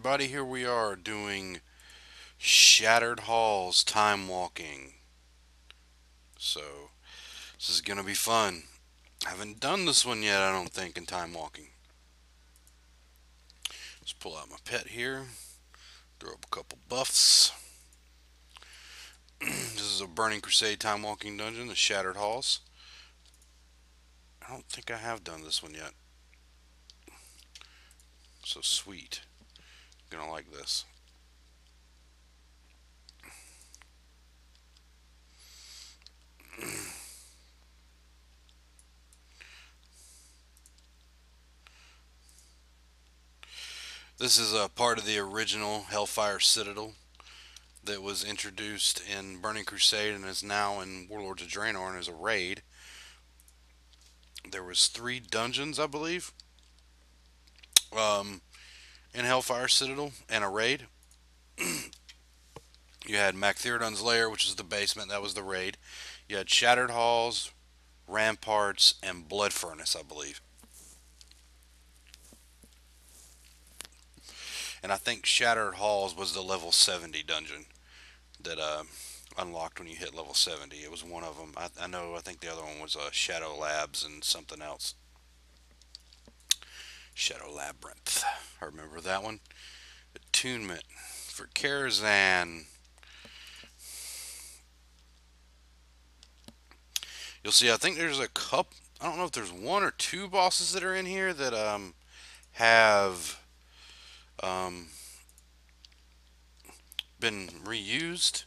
everybody, here we are doing Shattered Halls Time Walking. So, this is gonna be fun. I haven't done this one yet, I don't think, in Time Walking. Let's pull out my pet here, throw up a couple buffs. This is a Burning Crusade Time Walking dungeon, the Shattered Halls. I don't think I have done this one yet. So sweet. Gonna like this. This is a part of the original Hellfire Citadel that was introduced in Burning Crusade and is now in Warlords of Draenor and is a raid. There was 3 dungeons, I believe, um, in Hellfire Citadel and a raid. You had Mactherodon's Lair, which is the basement. That was the raid. You had Shattered Halls, Ramparts, and Blood Furnace, I believe. And I think Shattered Halls was the level 70 dungeon that unlocked when you hit level 70. It was one of them. I know. I think the other one was Shadow Labs and something else. Shadow Labyrinth. I remember that one. Attunement for Karazhan. You'll see. I think there's a couple. I don't know if there's 1 or 2 bosses that are in here that have um, been reused.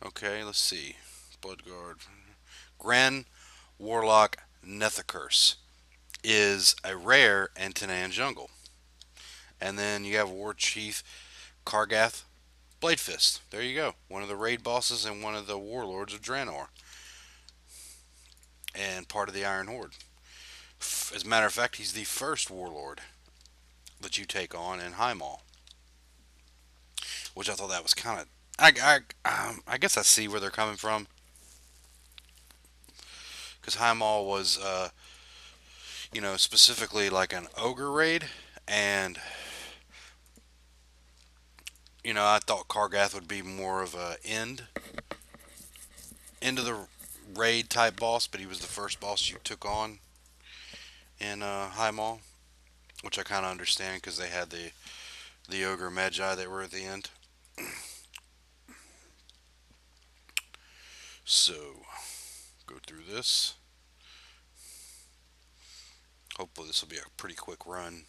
Okay, let's see. Bloodguard. Grand Warlock Nethicurse is a rare in Tanaan Jungle. And then you have War Chief Kargath Bladefist. There you go. One of the raid bosses and one of the warlords of Draenor. And part of the Iron Horde. As a matter of fact, he's the first warlord that you take on in Highmaul. Which I thought that was kind of... I guess I see where they're coming from. Because Highmaul was, specifically like an ogre raid. And I thought Kargath would be more of a end of the raid type boss, but he was the first boss you took on in High Mall, which I kind of understand because they had the ogre magi that were at the end. So go through this. Hopefully this will be a pretty quick run.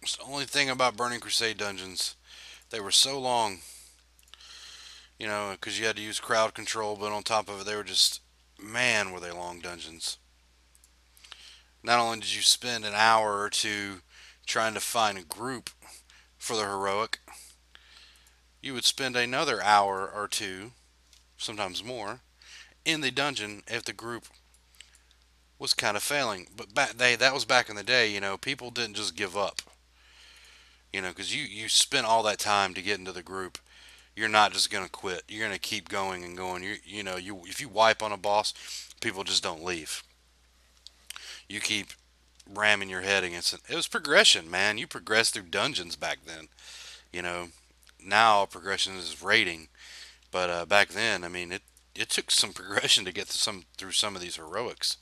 It's the only thing about Burning Crusade dungeons. They were so long, because you had to use crowd control, but on top of it, they were just, man, were they long dungeons. Not only did you spend an hour or two trying to find a group for the heroic, you would spend another hour or two, sometimes more, in the dungeon if the group was kind of failing. But that was back in the day, people didn't just give up. Because you spent all that time to get into the group. You're not just gonna quit. You're gonna keep going and going. If you wipe on a boss, people just don't leave. You keep ramming your head against it. It was progression, man. You progressed through dungeons back then. You know, now progression is rating, but back then, I mean, it took some progression to get through some of these heroics.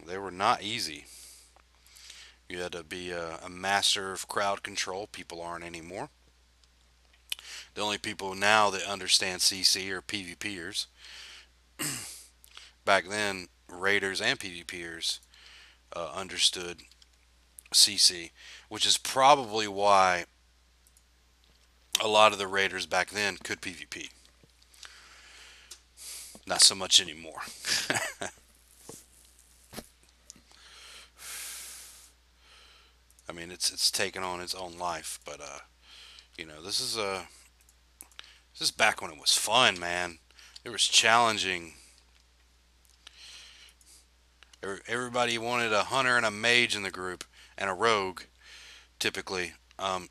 They were not easy. You had to be a master of crowd control. People aren't anymore. The only people now that understand CC are PvPers. Back then, raiders and PvPers understood CC, which is probably why a lot of the raiders back then could PvP. Not so much anymore. I mean, it's taken on its own life, but this is back when it was fun, man. It was challenging. Everybody wanted a hunter and a mage in the group, and a rogue, typically.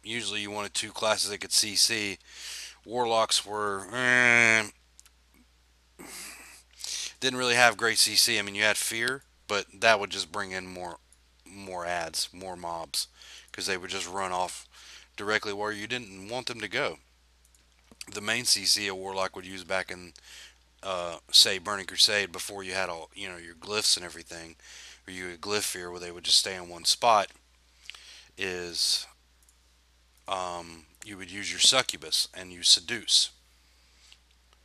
Usually you wanted 2 classes that could CC. Warlocks were... didn't really have great CC. I mean, you had fear, but that would just bring in more ads, more mobs. because they would just run off directly where you didn't want them to go. The main CC a warlock would use back in, say, Burning Crusade, before you had all, your glyphs and everything, or you had glyph fear where they would just stay in one spot, is you would use your succubus and you seduce,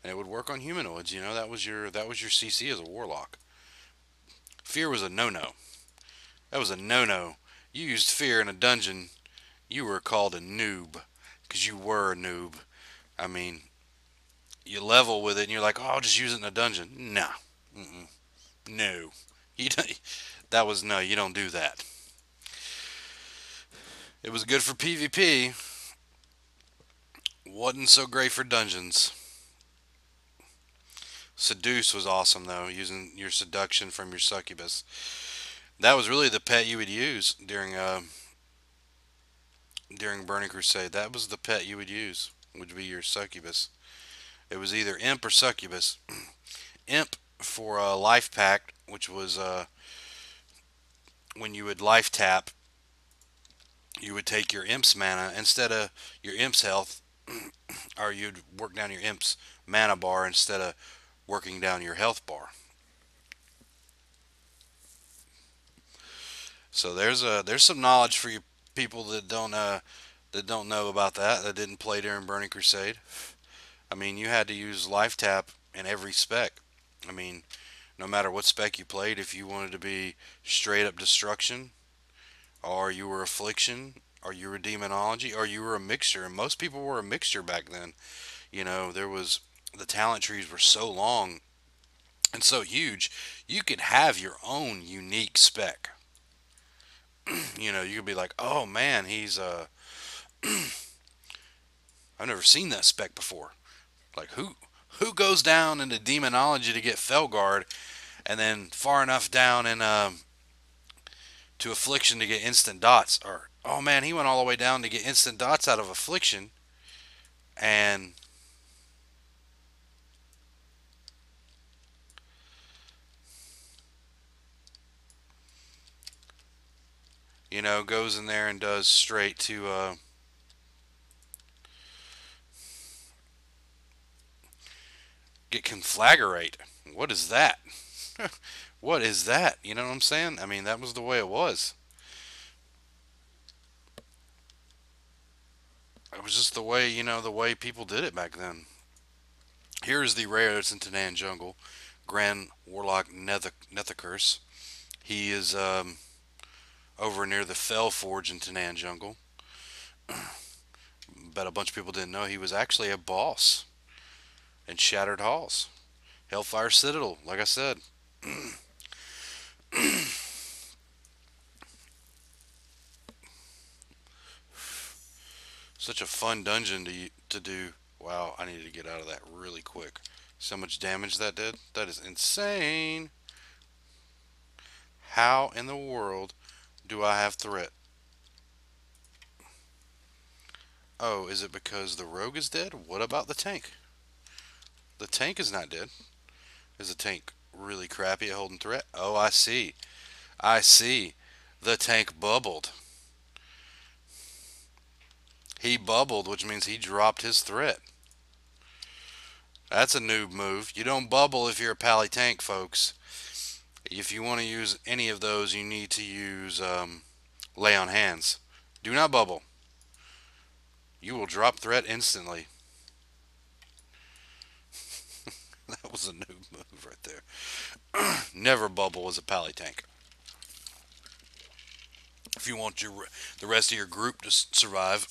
and it would work on humanoids. That was your CC as a warlock. Fear was a no-no. That was a no-no. You used fear in a dungeon, you were called a noob, because you were a noob. I mean, you level with it and you're like, oh, I'll just use it in a dungeon. No. Mm-mm. No. You don't, that was no, you don't do that. It was good for PvP. Wasn't so great for dungeons. Seduce was awesome though, using your seduction from your succubus. That was really the pet you would use during Burning Crusade. That was the pet you would use. Would be your succubus. It was either imp or succubus. Imp for a life pack, which was when you would life tap, you would take your imp's mana instead of your imp's health, or you'd work down your imp's mana bar instead of working down your health bar. So there's some knowledge for you people that don't know about that didn't play during Burning Crusade. I mean, you had to use life tap in every spec. I mean, no matter what spec you played, if you wanted to be straight up destruction, or you were affliction, or you were demonology, or you were a mixture, and most people were a mixture back then. There was the talent trees were so long and so huge, you could have your own unique spec. You could be like, oh man, I've never seen that spec before. Like who goes down into demonology to get Felguard, and then far enough down in to affliction to get instant dots? Or oh man, he went all the way down to get instant dots out of affliction, and goes in there and does straight to get conflagrate. What is that? What is that? You know what I'm saying? I mean, that was the way it was. It was just the way people did it back then. Here is the rare that's in Tanan Jungle, Grand Warlock Nethicurse. He is over near the Fell Forge in Tanan Jungle. Bet a bunch of people didn't know he was actually a boss in Shattered Halls. Hellfire Citadel, like I said. Such a fun dungeon to do. Wow, I need to get out of that really quick. So much damage that did. That is insane. How in the world do I have threat? Oh, is it because the rogue is dead? What about the tank? The tank is not dead. Is the tank really crappy at holding threat? Oh, I see. I see. The tank bubbled. He bubbled, which means he dropped his threat. That's a noob move. You don't bubble if you're a pally tank, folks. If you want to use any of those, you need to use lay on hands. Do not bubble. You will drop threat instantly. That was a noob move right there. Never bubble as a pally tank. If you want the rest of your group to survive,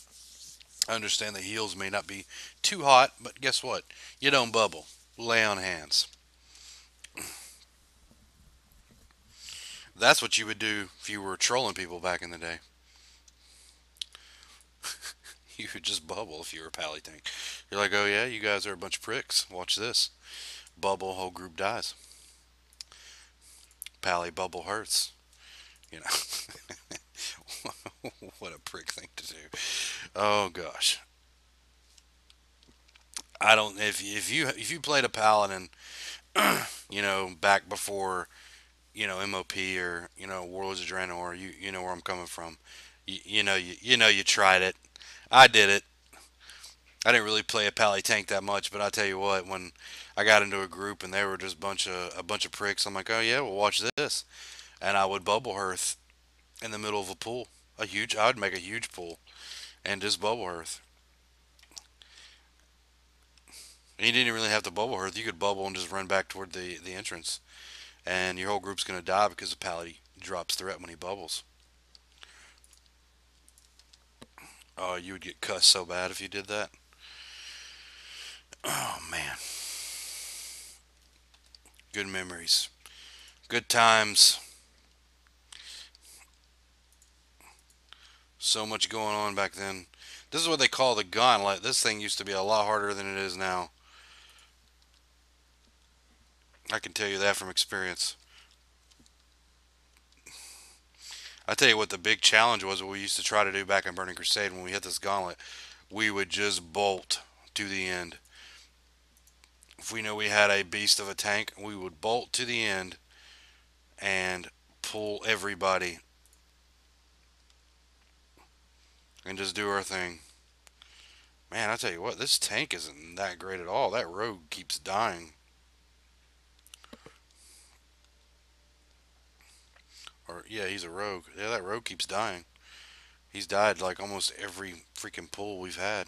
I understand the heals may not be too hot, but guess what? You don't bubble. Lay on hands. That's what you would do if you were trolling people back in the day. You would just bubble if you were a pally tank. You're like, oh yeah, you guys are a bunch of pricks. Watch this. Bubble, whole group dies. Pally bubble hurts. You know. What a prick thing to do. Oh gosh. I don't if you played a paladin, back before, MOP or, Warlords of Draenor, you know where I'm coming from. You tried it. I did it. I didn't really play a pally tank that much, but I tell you what, when I got into a group and they were just a bunch of pricks, I'm like, oh yeah, well watch this, and I would bubble hearth in the middle of a pool, I would make a huge pool and just bubble hearth. And you didn't really have to bubble hearth; you could bubble and just run back toward the entrance, and your whole group's gonna die because the pally drops threat when he bubbles. Oh, you would get cussed so bad if you did that. Oh man, good memories, good times. So much going on back then. This is what they call the gauntlet. This thing used to be a lot harder than it is now. I can tell you that from experience. I tell you what the big challenge was, what we used to try to do back in Burning Crusade when we hit this gauntlet. We would just bolt to the end. If we knew we had a beast of a tank, we would bolt to the end and pull everybody and just do our thing. Man, I tell you what, this tank isn't that great at all. That rogue keeps dying. Or, yeah, he's a rogue. Yeah, that rogue keeps dying. He's died like almost every freaking pull we've had.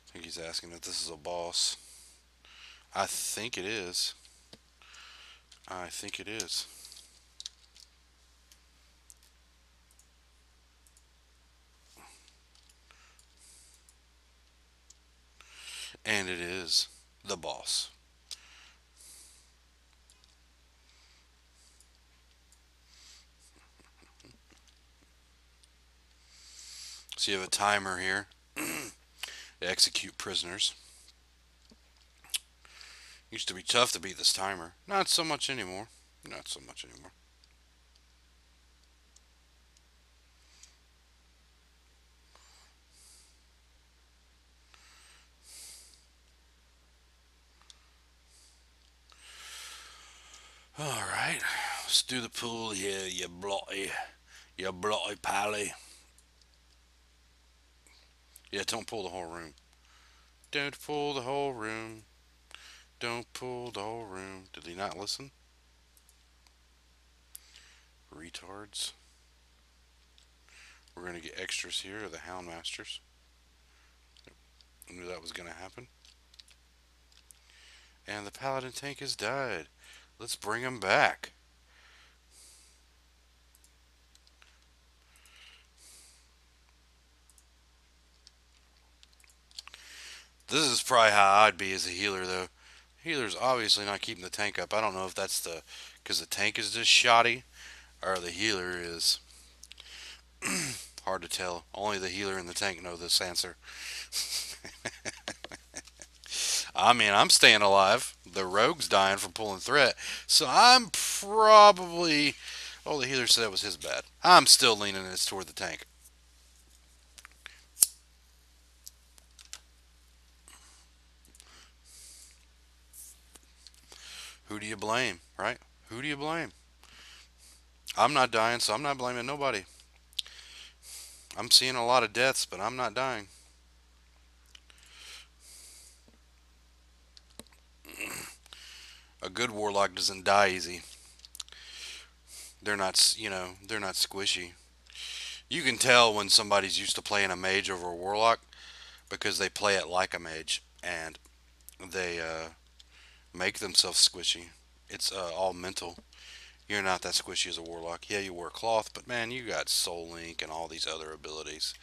I think he's asking if this is a boss. I think it is. I think it is. And it is the boss. So you have a timer here to execute prisoners. Used to be tough to beat this timer. Not so much anymore. Not so much anymore. Alright. Let's do the pool here, you blotty pally. Yeah, don't pull the whole room. Don't pull the whole room. Don't pull the whole room. Did he not listen? Retards. We're gonna get extras here, the Houndmasters. I knew that was gonna happen. And the Paladin tank has died. Let's bring him back. This is probably how I'd be as a healer, though. Healer's obviously not keeping the tank up. I don't know if that's because the tank is just shoddy or the healer is. Hard to tell. Only the healer and the tank know this answer. I mean, I'm staying alive. The rogue's dying from pulling threat. So I'm probably. Oh, the healer said it was his bad. I'm still leaning this toward the tank. Who do you blame, right? Who do you blame? I'm not dying, so I'm not blaming nobody. I'm seeing a lot of deaths, but I'm not dying. A good warlock doesn't die easy. They're not squishy. You can tell when somebody's used to playing a mage over a warlock because they play it like a mage and they make themselves squishy. It's all mental. You're not that squishy as a warlock. Yeah, you wear cloth, but man, you got soul link and all these other abilities.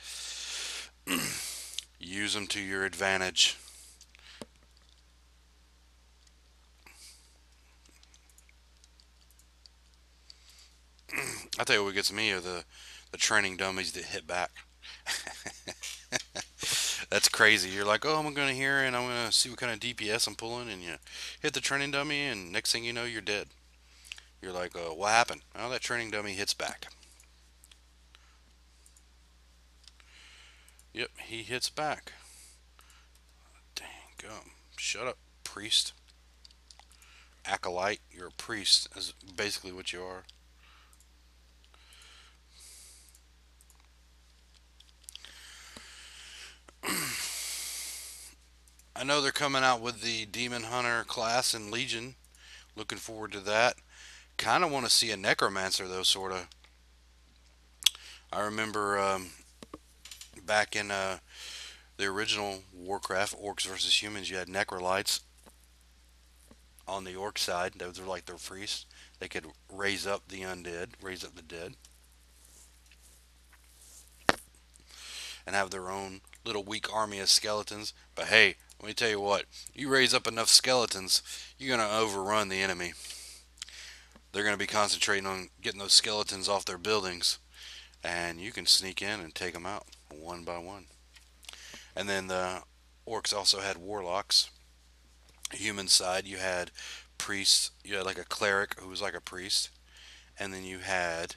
Use them to your advantage. I tell you what gets me are the training dummies that hit back. That's crazy. You're like, oh, I'm gonna hear and I'm gonna see what kind of DPS I'm pulling, and you hit the training dummy, and next thing you know, you're dead. You're like, what happened? Oh, that training dummy hits back. Yep, he hits back. Dang gum. Shut up, priest. Acolyte, you're a priest, is basically what you are. I know they're coming out with the Demon Hunter class in Legion. Looking forward to that. Kind of want to see a Necromancer, though, sort of. I remember back in the original Warcraft, Orcs versus Humans, you had Necrolites on the Orc side. Those were like their priests. They could raise up the undead, raise up the dead, and have their own little weak army of skeletons. But hey, let me tell you what, you raise up enough skeletons, you're going to overrun the enemy. They're going to be concentrating on getting those skeletons off their buildings, and you can sneak in and take them out one by one. And then the orcs also had warlocks. Human side, you had priests. You had like a cleric who was like a priest, and then you had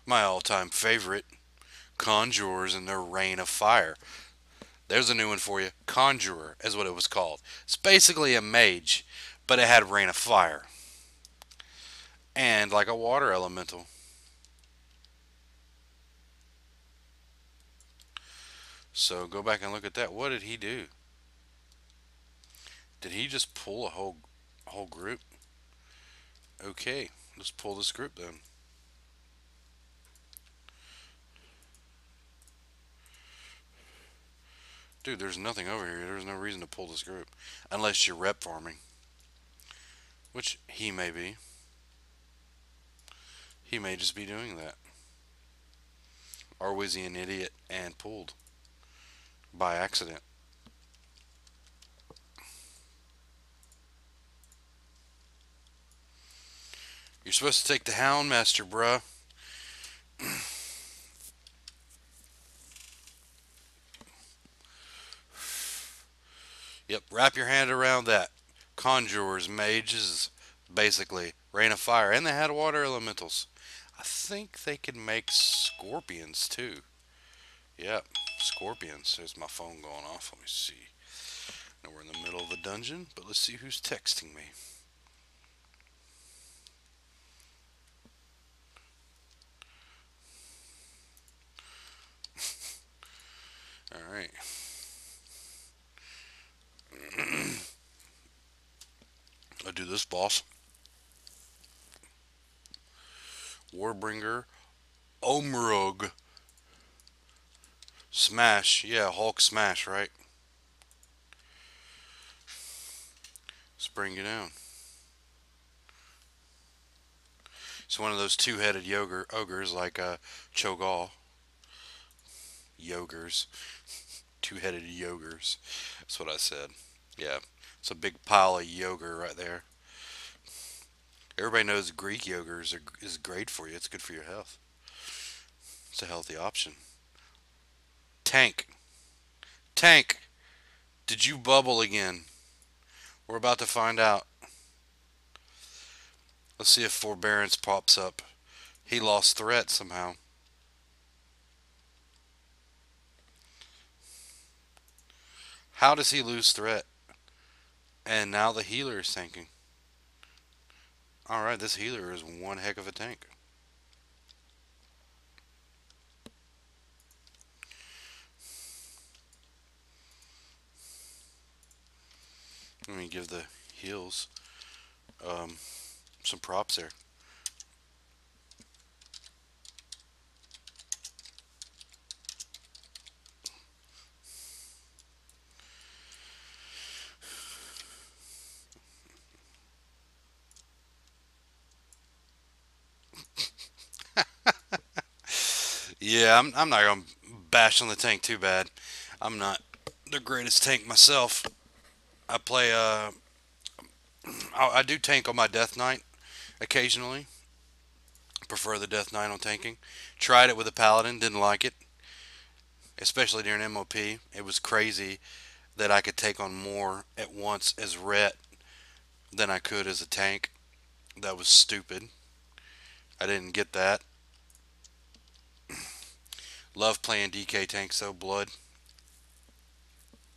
my all-time favorite, conjurers and their rain of fire. There's a new one for you. Conjurer is what it was called. It's basically a mage, but it had rain of fire and like a water elemental. So go back and look at that. What did he do? Did he just pull a whole group? Okay, let's pull this group then. Dude, there's nothing over here. There's no reason to pull this group. Unless you're rep farming. Which he may be. He may just be doing that. Or was he an idiot and pulled by accident? You're supposed to take the Hound Master, bruh. Yep, wrap your hand around that. Conjurers, mages, basically. Rain of fire. And they had water elementals. I think they could make scorpions too. Yep, scorpions. There's my phone going off. Let me see. Now we're in the middle of a dungeon, but let's see who's texting me. Alright. I'll do this, boss. Warbringer. Omrug. Smash. Yeah, Hulk smash, right? Let's bring you down. It's one of those two-headed ogres like Cho'Gall. Yogurs. Two-headed yogurs. That's what I said. Yeah, it's a big pile of yogurt right there. Everybody knows Greek yogurt is great for you. It's good for your health. It's a healthy option. Tank. Tank. Did you bubble again? We're about to find out. Let's see if forbearance pops up. He lost threat somehow. How does he lose threat? And now the healer is tanking. Alright, this healer is one heck of a tank. Let me give the heals um, some props there. Yeah, I'm not going to bash on the tank too bad. I'm not the greatest tank myself. I play, I do tank on my Death Knight occasionally. Prefer the Death Knight on tanking. Tried it with a Paladin, didn't like it. Especially during MOP. It was crazy that I could take on more at once as Ret than I could as a tank. That was stupid. I didn't get that. Love playing DK tanks though. Blood.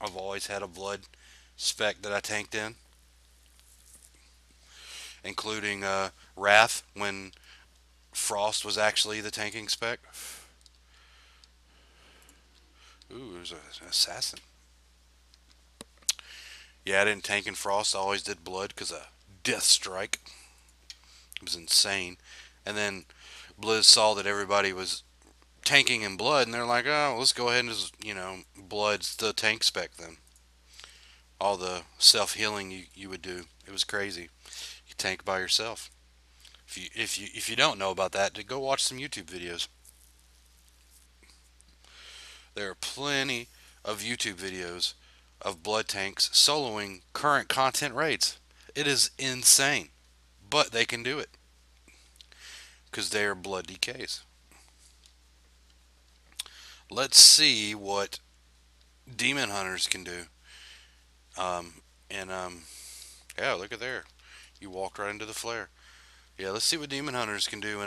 I've always had a blood spec that I tanked in, including Wrath when Frost was actually the tanking spec. Ooh, there's an assassin. Yeah, I didn't tank in Frost. I always did blood because of Death Strike. It was insane. And then Blizz saw that everybody was tanking in blood, and they're like, oh, let's go ahead and just, blood's the tank spec then. All the self healing you would do. It was crazy. You tank by yourself. If you don't know about that, go watch some YouTube videos. There are plenty of YouTube videos of blood tanks soloing current content raids. It is insane, but they can do it because they are blood DKs. Let's see what demon hunters can do. And yeah, look at there. You walked right into the flare. Yeah, let's see what demon hunters can do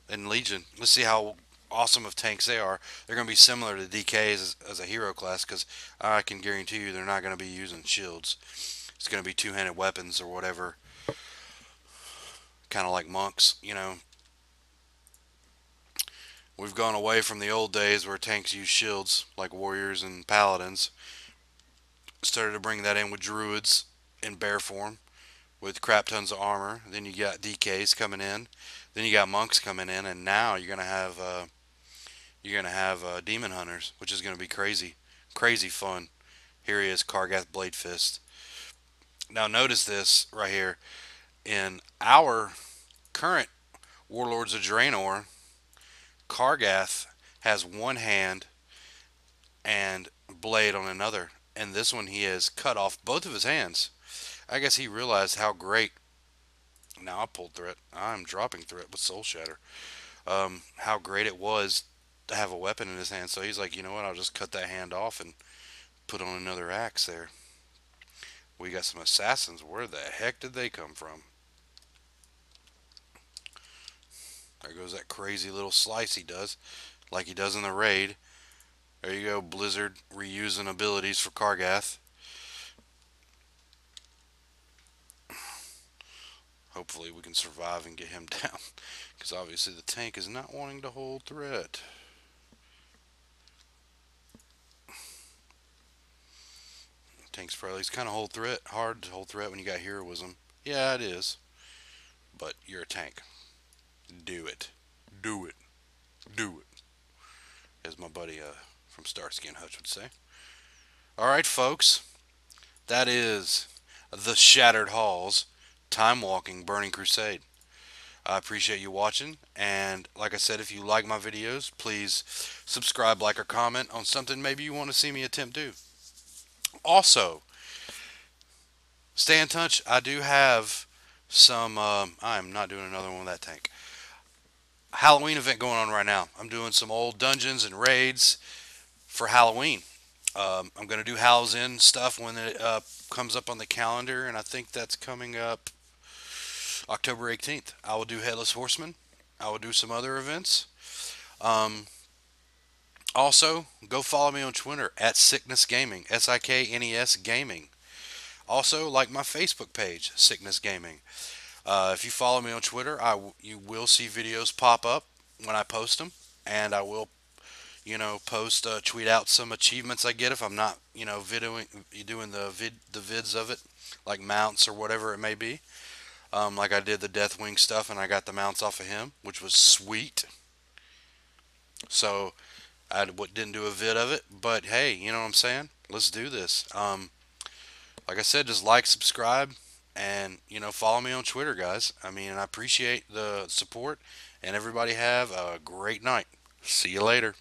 in Legion. Let's see how awesome of tanks they are. They're going to be similar to DKs as a hero class because I can guarantee you they're not going to be using shields. It's going to be two-handed weapons or whatever, kind of like monks. We've gone away from the old days where tanks use shields like warriors and paladins. Started to bring that in with druids in bear form with crap tons of armor. Then you got DKs coming in. Then you got monks coming in, and now you're gonna have demon hunters, which is gonna be crazy, crazy fun. Here he is, Kargath Bladefist. Now notice this right here in our current Warlords of Draenor. Kargath has one hand and blade on another, and this one he has cut off both of his hands. I guess he realized how great. Now I pulled threat. I'm dropping threat with Soul Shatter. How great it was to have a weapon in his hand. So he's like, you know what? I'll just cut that hand off and put on another axe there. We got some assassins. Where the heck did they come from? There goes that crazy little slice he does, like he does in the raid. There you go, Blizzard reusing abilities for Kargath. Hopefully we can survive and get him down, because obviously the tank is not wanting to hold threat. Tank's probably kind of hold threat, hard to hold threat when you got heroism. Yeah, it is, but you're a tank. Do it, do it, do it, as my buddy from Starsky and Hutch would say. All right, folks, that is the Shattered Halls Time Walking Burning Crusade. I appreciate you watching, and like I said, if you like my videos, please subscribe, like, or comment on something maybe you want to see me attempt to. Also, stay in touch. I do have some. I am not doing another one with that tank. Halloween event going on right now. I'm doing some old dungeons and raids for Halloween. I'm going to do Hallow's End stuff when it comes up on the calendar, and I think that's coming up October 18th. I will do Headless Horseman. I will do some other events. Um, Also, go follow me on Twitter at Sickness Gaming, SIKNES Gaming. Also, like my Facebook page, Sickness Gaming. If you follow me on Twitter, you will see videos pop up when I post them, and I will, tweet out some achievements I get if I'm not, doing the vids of it, like mounts or whatever it may be. Like I did the Deathwing stuff, and I got the mounts off of him, which was sweet. So I didn't do a vid of it, but hey, you know what I'm saying? Let's do this. Like I said, just like, subscribe, and follow me on Twitter, guys. I mean, I appreciate the support, and everybody have a great night. See you later.